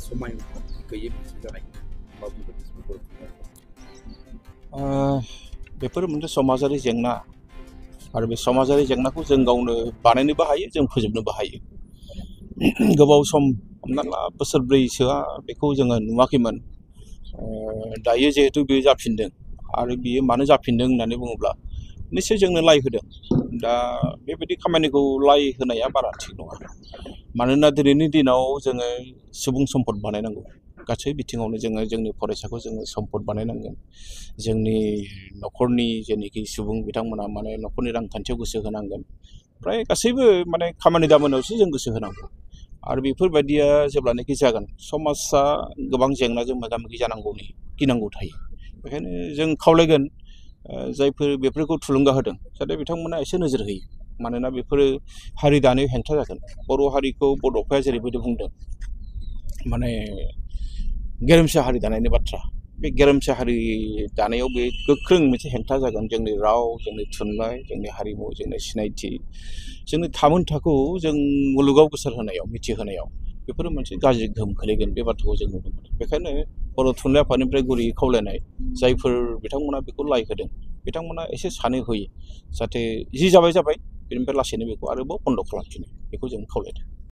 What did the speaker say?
समाय गैयै मोनसे जानाय मा बुंगोन बर' बेफोर मोनसे समाजारि जेंना आरो बे समाजारि जेंनाखौ जों गावनो बानायनोबो हायो जों फोजोबनोबो हायो। गोबाव सम हमना ला बोसोरब्रैसोआ बेखौ जोङो नुवाखैमोन। दायो जिहेतु बेयो जाफिनदों आरो बियो मानो जाफिनदों होननानै बुङोब्ला निश्चय जोंनो लाइ होदों। दा बेबायदि खामानिखौ लाइ होनाया बारा थिग नङा। मानोना दिनैनि दिनाव जोङो सुबुं सम्पद बानायनांगौ। गासै बिथिङावनो जोङो जोंनि फरायसाखौ जोङो सम्पद बानायनांगोन। जोंनि न'खरनि जेनोखि सुबुं बिथांमोना माने न'खरनि रांखान्थियाव गोसो होनांगोन। फ्राय गासैबो माने खामानि दामानियावसो जों गोसो होनांगौ। आरो बेफोरबायदिया जेब्लानाखि जागोन समाजा गोबां जेंनाजों मोगा मोगि जानांगौनि गिनांगौ थायो। बेखायनो जों खावलायगोन जायफोर बेफोरखौ थुलुंगा होदों जाहाथे बिथांमोना एसे नोजोर होयो। मानोना बेफोरो हारि दानायाव हेंथा जागोन। बर' हारिखौ बड'फाया जेरैबायदि बुंदों माने गेरेमसा हारि दानायनि बाथ्रा। बे गेरेमसा हारि दानायाव बे गोख्रों मोनसे हेंथा जागोन। जोंनि राव, जोंनि थुनलाइ, जोंनि हारिमु, जोंनि सिनायथि, जोंनि थामोनथाखौ जों मुलुगाव गोसारहोनायाव मिथिहोनायाव बेफोरो मोनसे गाज्रि गोहोम खोलैगोन। बे बाथ्राखौ जों नुनो मोनो। बेखायनो बर' थुनलाइ आफादनिफ्राय गुरैयै खावलायनाय जायफोर बिथांमोना बेखौ लाइ होदों बिथांमोना एसे सानै हयै जाहाथे जि जाबाय बेनिफ्राय लासैनो बेखौ आरोबाव बन्द' खालामफिनो बेखौ जों खावलायदों।